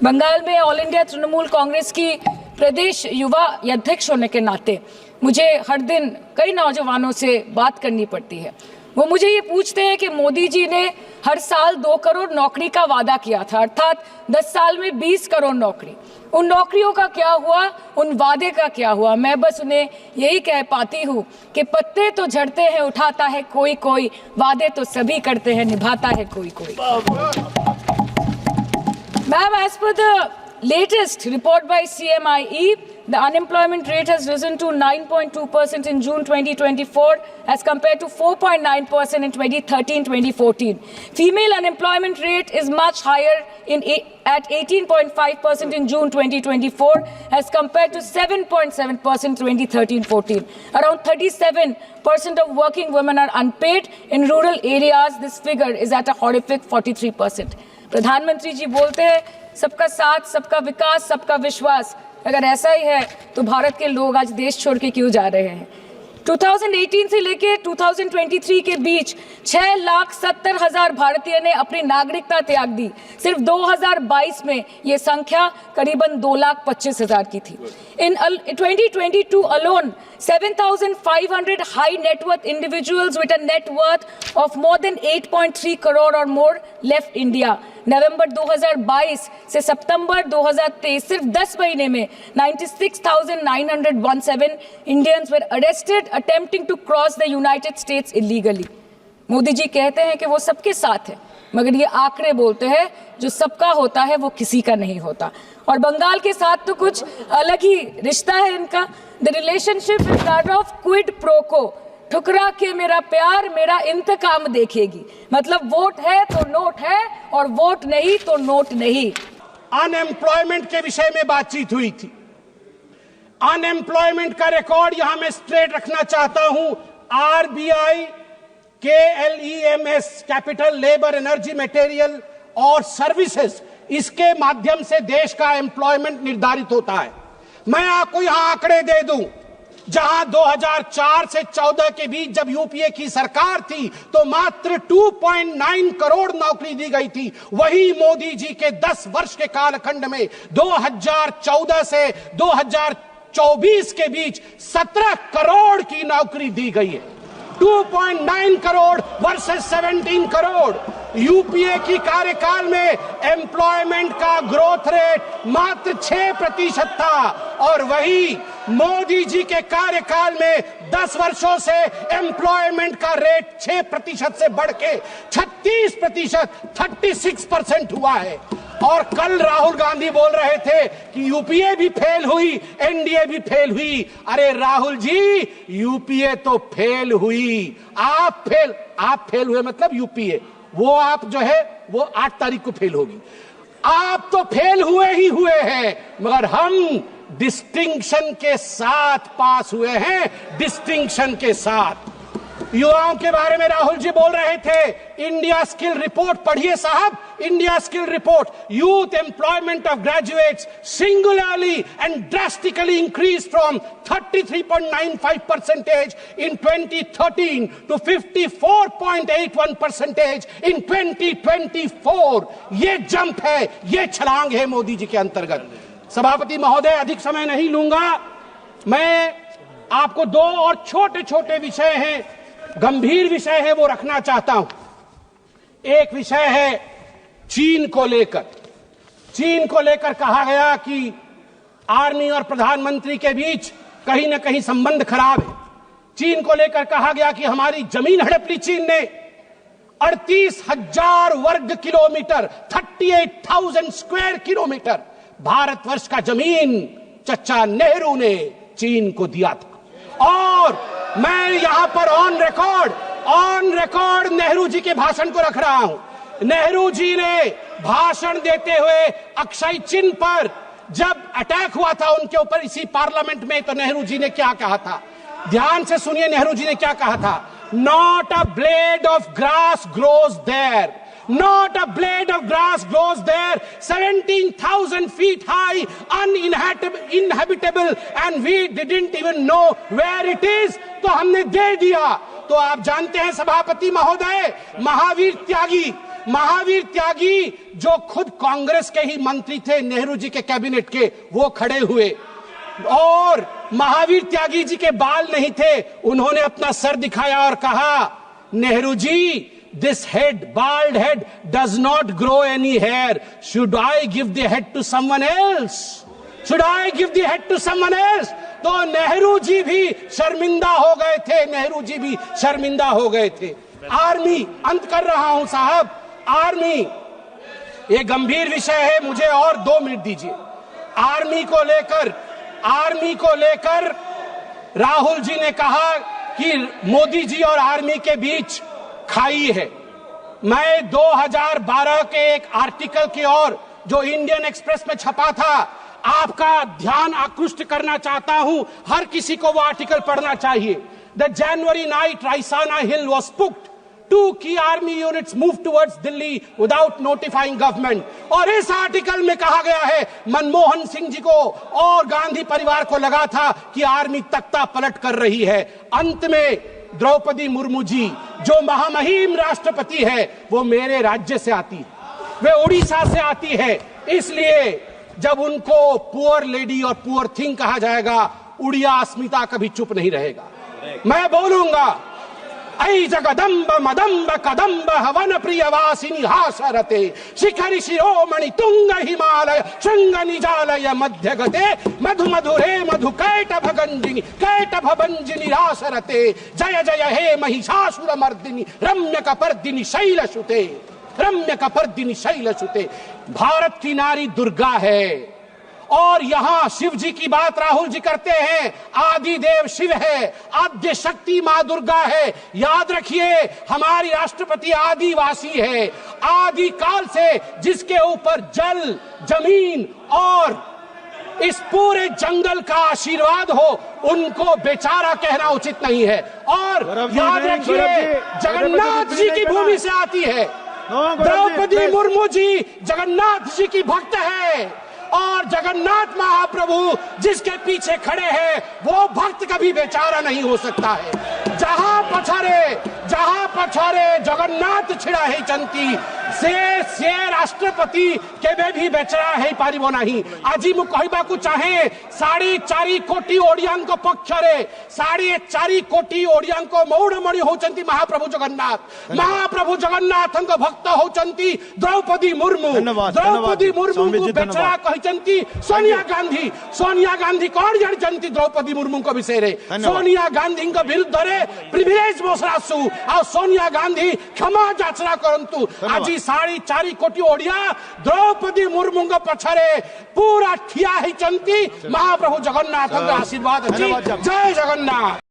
बंगाल में all India Trinamool Congress की प्रदेश युवा अध्यक्ष होने के नाते मुझे हर दिन कई नौजवानों से बात करनी पड़ती है। वो मुझे ये पूछते हैं कि मोदी जी ने हर साल 2 करोड़ नौकरी का वादा किया था, अर्थात 10 साल में 20 करोड़ नौकरी। उन नौकरियों का क्या हुआ, उन वादे का क्या हुआ? मैं बस उन्हें यही कह पाती हूँ कि पत्ते तो झड़ते हैं, उठाता है कोई कोई, वादे तो सभी करते हैं, निभाता है कोई कोई। Ma'am, as per the latest report by CMIE, the unemployment rate has risen to 9.2% in June 2024 as compared to 4.9% in 2013-2014. Female unemployment rate is much higher at 18.5% in June 2024 as compared to 7.7% 2013-14. Around 37% of working women are unpaid. In rural areas, this figure is at a horrific 43%. प्रधानमंत्री जी बोलते हैं सबका साथ, सबका विकास, सबका विश्वास। अगर ऐसा ही है तो भारत के लोग आज देश छोड़ के क्यों जा रहे हैं? 2018 से लेके 2023 के बीच 6,70,000 भारतीय ने अपनी नागरिकता त्याग दी। सिर्फ 2022 में ये संख्या करीबन 2,25,000 की थी। In 2022 alone, 7,500 high net worth individuals with a net worth of more than 8.3 crore or more left India. नवंबर 2022 से सितंबर 2023 सिर्फ 10 महीने में 96,917 Indians were arrested attempting to cross the United States illegally. Modi ji कहते हैं कि वो सबके साथ है, मगर ये आंकड़े बोलते हैं जो सबका होता है वो किसी का नहीं होता। और बंगाल के साथ तो कुछ अलग ही रिश्ता है इनका। The relationship is that of quid pro को, ठुकरा के मेरा प्यार मेरा इंतकाम देखेगी। मतलब वोट है तो नोट है और वोट नहीं तो नोट नहीं। अनएम्प्लॉयमेंट के विषय में बातचीत हुई थी। अनएम्प्लॉयमेंट का रिकॉर्ड यहां मैं स्ट्रेट रखना चाहता हूं। RBI KLEMS, capital labour energy material और सर्विसेज, इसके माध्यम से देश का एम्प्लॉयमेंट निर्धारित होता है। मैं आपको यहां आंकड़े दे दूं, जहां 2004 से 14 के बीच जब यूपीए की सरकार थी तो मात्र 2.9 करोड़ नौकरी दी गई थी। वही मोदी जी के 10 वर्ष के कालखंड में 2014 से 2024 के बीच 17 करोड़ की नौकरी दी गई है। 2.9 करोड़ वर्सेस 17 करोड़। यूपीए की कार्यकाल में एम्प्लॉयमेंट का ग्रोथ रेट मात्र 6% था और वही मोदी जी के कार्यकाल में 10 वर्षों से एम्प्लॉयमेंट का रेट 6% से बढ़ के 36%, 36% हुआ है। और कल राहुल गांधी बोल रहे थे कि यूपीए भी फेल हुई, एनडीए भी फेल हुई। अरे राहुल जी, यूपीए तो फेल हुई, आप फेल हुए, मतलब यूपीए वो आप जो है वो 8 तारीख को फेल होगी। आप तो फेल हुए ही हुए हैं, मगर हम डिस्टिंक्शन के साथ पास हुए हैं, डिस्टिंक्शन के साथ। युवाओं के बारे में राहुल जी बोल रहे थे। इंडिया स्किल रिपोर्ट पढ़िए साहब, India skill report. Youth employment of graduates singularly and drastically increase from 33.95% in 2013 to 54.81% in 2024। ये जंप है, ये छलांग है मोदी जी के अंतर्गत। सभापति महोदय, अधिक समय नहीं लूंगा। मैं आपको 2 और छोटे छोटे विषय हैं, गंभीर विषय है, वो रखना चाहता हूं। एक विषय है चीन को लेकर। चीन को लेकर कहा गया कि आर्मी और प्रधानमंत्री के बीच कहीं ना कहीं संबंध खराब है। चीन को लेकर कहा गया कि हमारी जमीन हड़प ली चीन ने। 38,000 वर्ग किलोमीटर, 38,000 स्क्वायर किलोमीटर भारतवर्ष का जमीन चचा नेहरू ने चीन को दिया था। और मैं यहां पर ऑन रिकॉर्ड नेहरू जी के भाषण को रख रहा हूं। नेहरू जी ने भाषण देते हुए अक्षय चिन्ह पर जब अटैक हुआ था उनके ऊपर इसी पार्लियामेंट में, तो नेहरू जी ने क्या कहा था? ध्यान से सुनिए, नेहरू जी ने क्या कहा था? Not a blade of grass grows there, not a blade of grass grows there, 17,000 feet high, uninhabitable, and we didn't even know where it is। तो हमने दे दिया। तो आप जानते हैं सभापति महोदय, महावीर त्यागी महावीर त्यागी जो खुद कांग्रेस के ही मंत्री थे, नेहरू जी के कैबिनेट के, वो खड़े हुए और महावीर त्यागी जी के बाल नहीं थे, उन्होंने अपना सर दिखाया और कहा, Nehru ji, this head, bald head, does not grow any hair. Should I give the head to someone else? Should I give the head to someone else? तो नेहरू जी भी शर्मिंदा हो गए थे, नेहरू जी भी शर्मिंदा हो गए थे। आर्मी, अंत कर रहा हूं साहब, आर्मी ये गंभीर विषय है, मुझे और 2 मिनट दीजिए। आर्मी को लेकर राहुल जी ने कहा कि मोदी जी और आर्मी के बीच खाई है। मैं 2012 के एक आर्टिकल की ओर जो इंडियन एक्सप्रेस में छपा था, आपका ध्यान आकृष्ट करना चाहता हूं। हर किसी को वो आर्टिकल पढ़ना चाहिए। The January night Raisina hill was spooked, 2 key army units moved towards Delhi without notifying government। और इस आर्टिकल में कहा गया है, मनमोहन सिंह जी को और गांधी परिवार को लगा था कि आर्मी तख्ता पलट कर रही है। अंत में द्रौपदी मुर्मू जी, जो महामहिम राष्ट्रपति है, वो मेरे राज्य से आती है, वे उड़ीसा से आती है। इसलिए जब उनको पुअर लेडी और पुअर थिंग कहा जाएगा, उड़िया अस्मिता कभी चुप नहीं रहेगा। मैं बोलूंगा, ऐ जगदम्ब मदम्ब कदम्ब हवन प्रियवासिनी हासरते शिखरि शिरोमणि तुंग हिमालय शृंग निजालय मध्यगते मधु मधुरे मधु कैटभ भंजिनी रासरते जय जय हे महिषासुर मर्दिनी रम्य कपर्दिनी शैलसुते, रम्य कपर्दिनी शैलसुते। भारत की नारी दुर्गा है और यहां शिव जी की बात राहुल जी करते हैं। आदि देव शिव है, आद्य शक्ति मां दुर्गा है। याद रखिए, हमारी राष्ट्रपति आदिवासी है, आदि काल से जिसके ऊपर जल, जमीन और इस पूरे जंगल का आशीर्वाद हो, उनको बेचारा कहना उचित नहीं है। और याद रखिए, जगन्नाथ जी की भूमि से आती है। द्रौपदी मुर्मू जी जगन्नाथ जी की भक्त है और जगन्नाथ महाप्रभु जिसके पीछे खड़े हैं, वो भक्त कभी बेचारा नहीं हो सकता है। जहां पछारे जगन्नाथ छिड़ा है चंती से राष्ट्रपति केबे भी बेचारा है पारिबो नहीं। আজি मु कहबाकू चाहे 4.5 कोटी ओडियांक पक्षरे 4.5 कोटी ओडियांक मौड़मणि होचंती महाप्रभु जगन्नाथ। महाप्रभु जगन्नाथंक भक्त होचंती द्रौपदी मुर्मू। द्रौपदी मुर्मू को बेचारा कहचंती सोनिया गांधी। सोनिया गांधी कौन जानचंती द्रौपदी मुर्मू को विषय रे? सोनिया गांधी को विरुद्ध रे प्रिविलेज बसरासु आ सोनिया गांधी क्षमा याचना करंतु। आज 4.5 कोटी ओडिया द्रौपदी मुर्मू पछरे पूरा ठिया ही चंती महाप्रभु जगन्नाथ आशीर्वाद। जय जगन्नाथ।